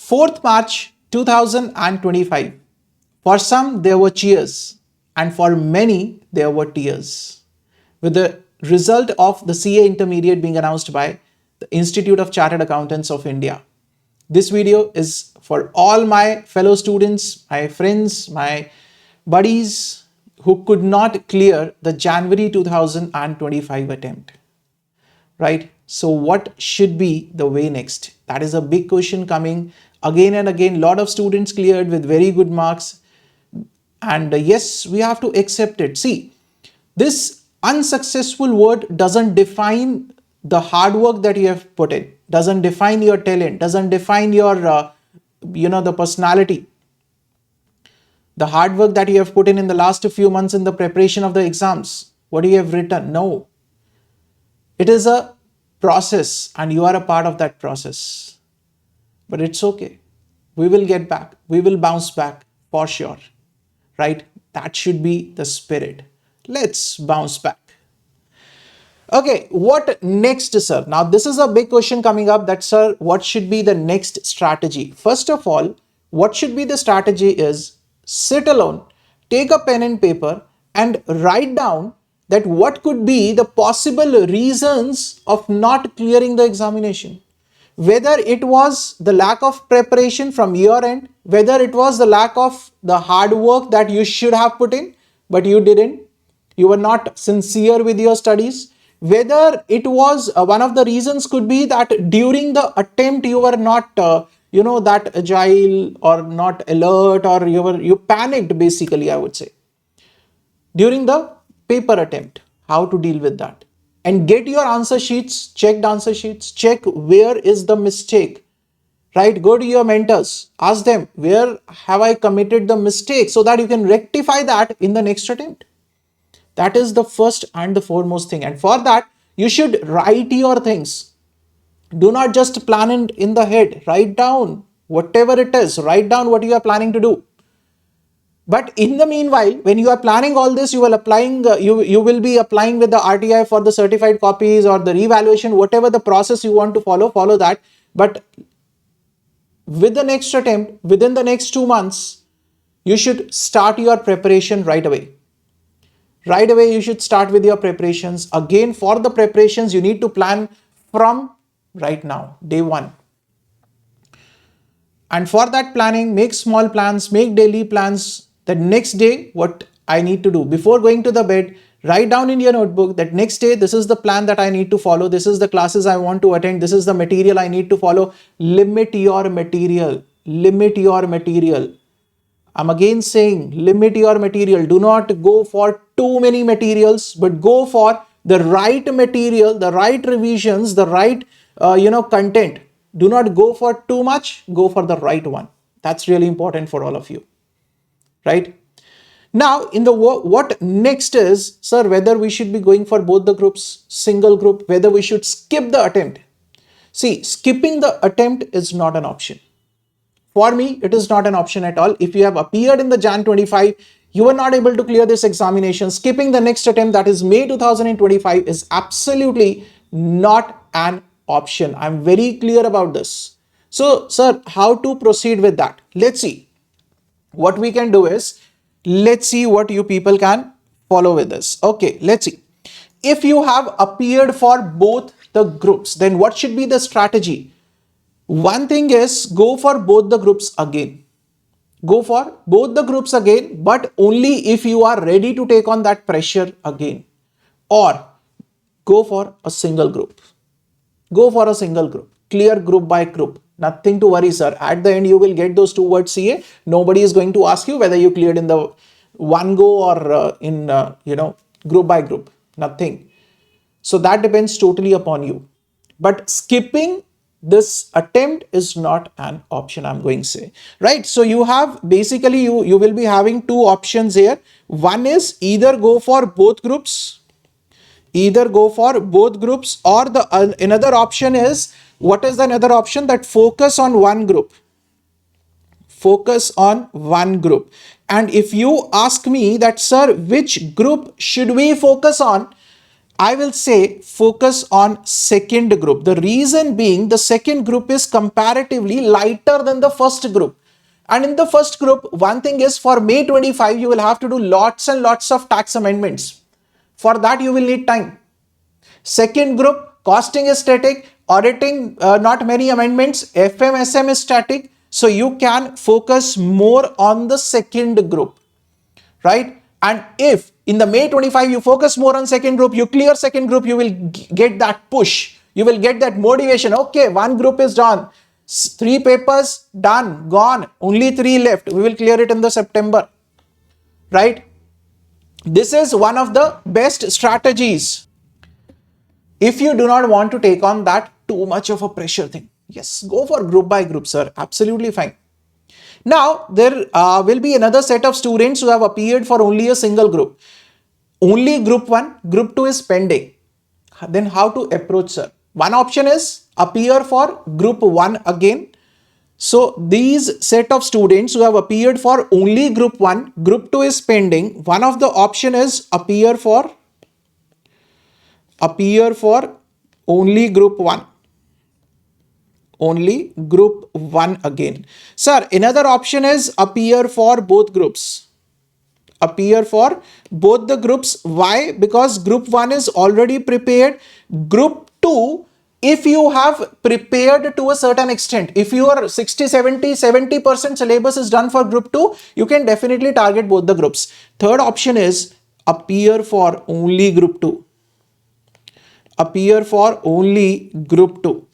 4th March 2025. For some, there were cheers, and for many, there were tears. With the result of the CA Intermediate being announced by the Institute of Chartered Accountants of India. This video is for all my fellow students, my friends, my buddies who could not clear the January 2025 attempt. Right? So what should be the way next? That is a big question coming again and again. A lot of students cleared with very good marks. And yes, we have to accept it. See, this unsuccessful word doesn't define the hard work that you have put in, doesn't define your talent, doesn't define your, the personality, the hard work that you have put in the last few months in the preparation of the exams, what you have written. No, it is a process and you are a part of that process. But it's okay. We will get back. We will bounce back for sure. Right? That should be the spirit. Let's bounce back. Okay, what next, sir? Now, this is a big question coming up that, sir, what should be the next strategy? First of all, what should be the strategy is sit alone, take a pen and paper and write down that what could be the possible reasons of not clearing the examination. Whether it was the lack of preparation from your end, whether it was the lack of the hard work that you should have put in, but you didn't, you were not sincere with your studies, whether it was one of the reasons could be that during the attempt you were not, that agile or not alert, or you panicked basically, I would say, during the paper attempt. How to deal with that? And get your answer sheets, checked answer sheets, check where is the mistake, right? Go to your mentors, ask them, where have I committed the mistake, so that you can rectify that in the next attempt. That is the first and the foremost thing. And for that, you should write your things. Do not just plan it in the head. Write down whatever it is. Write down what you are planning to do. But in the meanwhile, when you are planning all this, you will be applying with the RTI for the certified copies or the revaluation, whatever the process you want to follow that. But with the next attempt, within the next 2 months, you should start your preparation right away. Right away, you should start with your preparations. Again, for the preparations, you need to plan from right now, day one. And for that planning, make small plans, make daily plans. The next day, what I need to do before going to the bed, write down in your notebook that next day, this is the plan that I need to follow. This is the classes I want to attend. This is the material I need to follow. Limit your material. Limit your material. I'm again saying, limit your material. Do not go for too many materials, but go for the right material, the right revisions, the right, content. Do not go for too much. Go for the right one. That's really important for all of you. Right? Now, in the what next is, sir, whether we should be going for both the groups, single group, whether we should skip the attempt. See, skipping the attempt is not an option. For me, it is not an option at all. If you have appeared in the Jan 25, you are not able to clear this examination, skipping the next attempt, that is May 2025, is absolutely not an option. I'm very clear about this. So, sir, how to proceed with that? Let's see. What we can do is, let's see what you people can follow with this. Okay, let's see. If you have appeared for both the groups, then what should be the strategy? One thing is, go for both the groups again. Go for both the groups again, but only if you are ready to take on that pressure again. Or go for a single group. Go for a single group. Clear group by group. Nothing to worry, sir. At the end, you will get those 2 words CA. Nobody is going to ask you whether you cleared in the one go or in, group by group. Nothing. So that depends totally upon you. But skipping this attempt is not an option, I'm going to say. Right? So you have basically, you will be having 2 options here. One is either go for both groups. Either go for both groups, or the another option is, what is the another option? That focus on one group. Focus on one group. And if you ask me that, sir, which group should we focus on? I will say focus on second group. The reason being, the second group is comparatively lighter than the first group. And in the first group, one thing is, for May 25, you will have to do lots and lots of tax amendments. For that, you will need time. Second group, costing is static, auditing, not many amendments, FMSM is static. So you can focus more on the second group, right? And if in the May 25 you focus more on second group, you clear second group, you will get that push, you will get that motivation. Okay, one group is done, 3 papers done, gone, only 3 left, we will clear it in the September, right? This is one of the best strategies if you do not want to take on that too much of a pressure thing. Yes, go for group by group, sir, absolutely fine. Now, there will be another set of students who have appeared for only a single group. Only group 1, group 2 is pending. Then how to approach, sir? One option is appear for group 1 again. So these set of students who have appeared for only group 1, group 2 is pending. One of the option is appear for only group 1. Only group 1 again. Sir, another option is appear for both groups. Appear for both the groups. Why? Because group 1 is already prepared. Group 2, if you have prepared to a certain extent, if your 70% syllabus is done for group 2, you can definitely target both the groups. Third option is appear for only group 2. Appear for only group 2.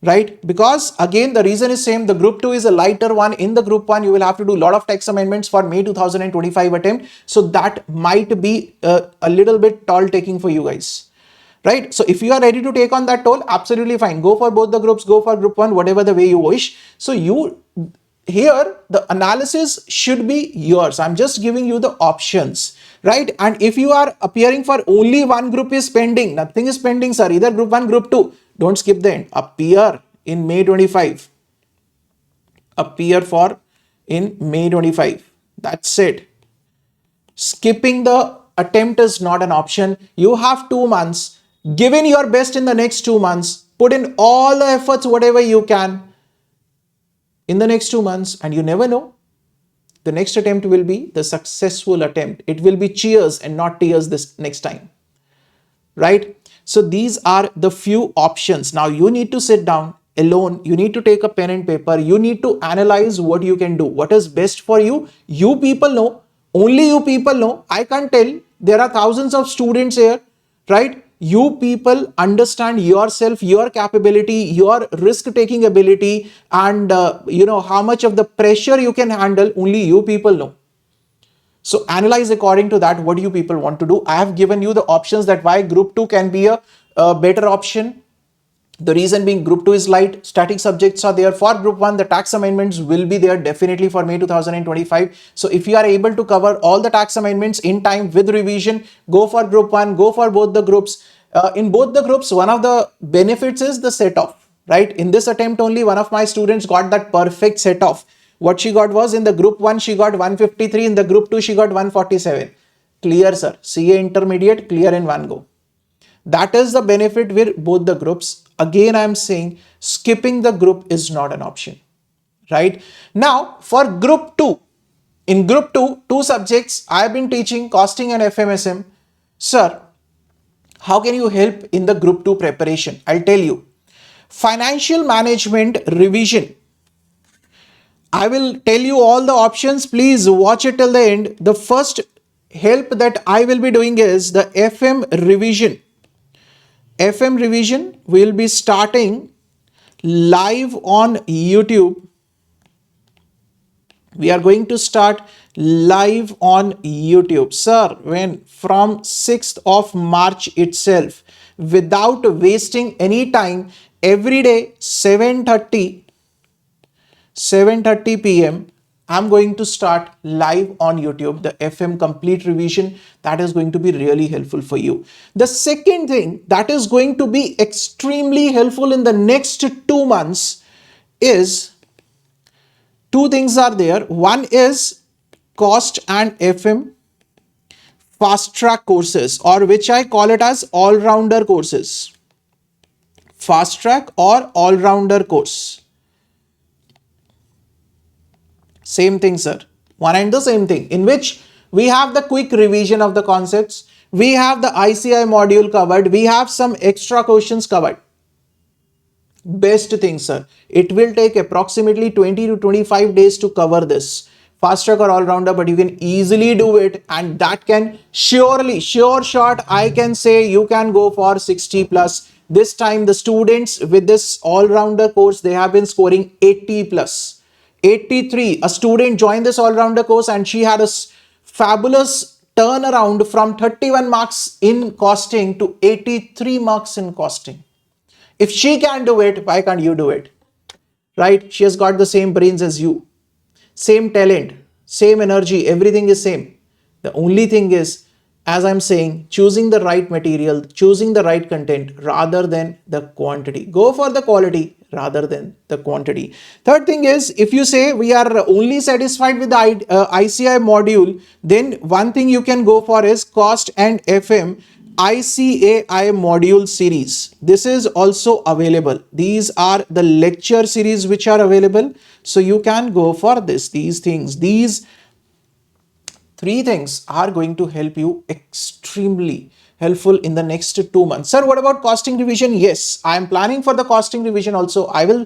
Right? Because again, the reason is same. The group 2 is a lighter one. In the group 1, you will have to do a lot of text amendments for May 2025 attempt. So that might be a little bit tall taking for you guys. Right? So if you are ready to take on that toll, absolutely fine. Go for both the groups, go for group 1, whatever the way you wish. So here, the analysis should be yours. I'm just giving you the options, right? And if you are appearing for only one group is pending, nothing is pending, sir, either group 1, group 2, don't skip the end. Appear in May 25. Appear for in May 25. That's it. Skipping the attempt is not an option. You have 2 months. Give in your best in the next 2 months. Put in all the efforts, whatever you can in the next 2 months, and you never know. The next attempt will be the successful attempt. It will be cheers and not tears this next time. Right? So these are the few options. Now you need to sit down alone. You need to take a pen and paper. You need to analyze what you can do. What is best for you? You people know. Only you people know. I can't tell. There are thousands of students here. Right? You people understand yourself, your capability, your risk-taking ability, and you know how much of the pressure you can handle. Only you people know. So analyze according to that what you people want to do. I have given you the options that why group 2 can be a better option. The reason being group 2 is light, static subjects are there. For group 1, the tax amendments will be there definitely for May 2025. So if you are able to cover all the tax amendments in time with revision, go for group 1, go for both the groups. In both the groups, one of the benefits is the set off, right? In this attempt only, one of my students got that perfect set off. What she got was, in the group 1, she got 153. In the group 2, she got 147. Clear, sir. CA intermediate, clear in one go. That is the benefit with both the groups. Again, I am saying skipping the group is not an option, right? Now, for group 2, in group 2, 2 subjects, I have been teaching costing and FMSM. Sir, how can you help in the group 2 preparation? I'll tell you. Financial management revision. I will tell you all the options. Please watch it till the end. The first help that I will be doing is the FM revision. FM revision will be starting live on YouTube. We are going to start live on YouTube. Sir, when from 6th of March itself, without wasting any time, every day 7:30 p.m. I'm going to start live on YouTube, the FM complete revision. That is going to be really helpful for you. The second thing that is going to be extremely helpful in the next 2 months is, 2 things are there. One is cost and FM. fast track courses, or which I call it as all-rounder courses. Fast track or all-rounder course. Same thing, sir. One and the same thing, in which we have the quick revision of the concepts, we have the ICI module covered, we have some extra questions covered. Best thing, sir. It will take approximately 20 to 25 days to cover this. Fast track or all-rounder, but you can easily do it, and that can surely, sure shot, I can say you can go for 60 plus. This time the students with this all-rounder course, they have been scoring 80 plus. 83. A student joined this all-rounder course and she had a fabulous turnaround from 31 marks in costing to 83 marks in costing. If she can do it, why can't you do it? Right? She has got the same brains as you, same talent, same energy, everything is same. The only thing is, as I'm saying, choosing the right material, choosing the right content rather than the quantity. Go for the quality rather than the quantity. Third thing is, if you say we are only satisfied with the ICI module, then one thing you can go for is cost and FM ICAI module series. This is also available. These are the lecture series which are available. So you can go for this. These things, these three things are going to help you extremely helpful in the next 2 months. Sir, what about costing revision? Yes, I am planning for the costing revision also. I will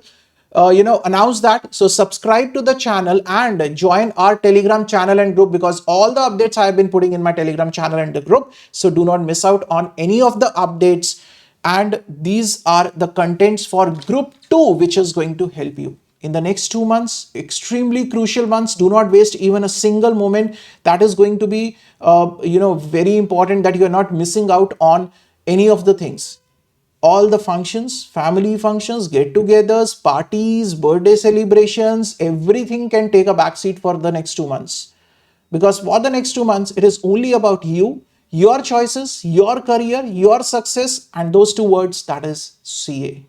announce that. So subscribe to the channel and join our Telegram channel and group, because all the updates I have been putting in my Telegram channel and the group. So do not miss out on any of the updates. And these are the contents for group 2, which is going to help you in the next 2 months, extremely crucial months. Do not waste even a single moment. That is going to be, very important, that you are not missing out on any of the things. All the functions, family functions, get-togethers, parties, birthday celebrations, everything can take a backseat for the next 2 months. Because for the next 2 months, it is only about you, your choices, your career, your success, and those 2 words, that is CA.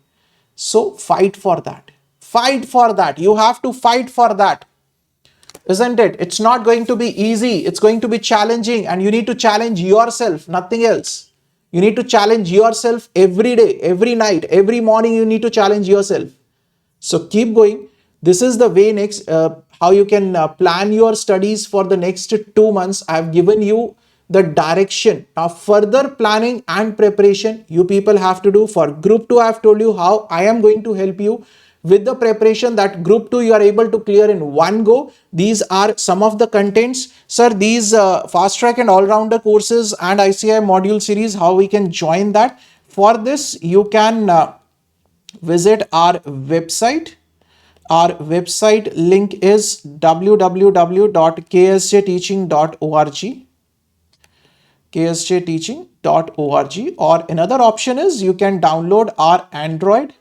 So fight for that. Fight for that. You have to fight for that. Isn't it? It's not going to be easy. It's going to be challenging, and you need to challenge yourself, nothing else. You need to challenge yourself every day, every night, every morning. You need to challenge yourself. So keep going. This is the way next, how you can plan your studies for the next 2 months. I have given you the direction. Now further planning and preparation you people have to do. For group 2, I have told you how I am going to help you with the preparation. That group 2 you are able to clear in one go. These are some of the contents. Sir, these fast track and all-rounder courses and ICI module series, how we can join that? For this, you can visit our website. Our website link is www.ksjteaching.org. ksjteaching.org, or another option is you can download our Android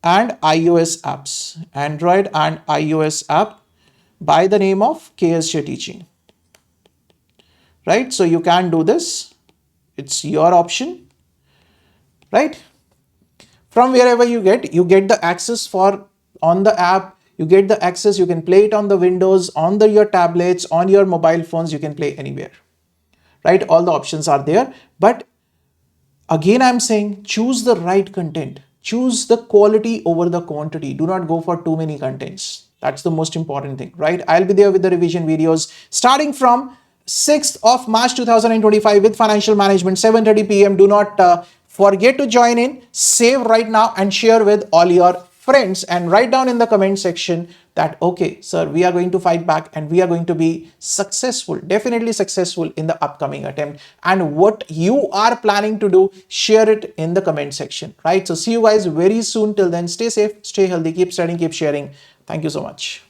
and iOS apps. Android and iOS app by the name of KSJ Teaching. Right? So you can do this. It's your option. Right? From wherever you get the access for on the app. You get the access. You can play it on the Windows, on your tablets, on your mobile phones. You can play anywhere. Right? All the options are there. But again, I'm saying choose the right content. Choose the quality over the quantity. Do not go for too many contents. That's the most important thing, right? I'll be there with the revision videos starting from 6th of March 2025 with financial management, 7:30 p.m. Do not forget to join in. Save right now and share with all your friends, and write down in the comment section that, okay, sir, we are going to fight back and we are going to be successful, definitely successful in the upcoming attempt. And what you are planning to do, share it in the comment section, right? So see you guys very soon. Till then, stay safe, stay healthy, keep studying, keep sharing. Thank you so much.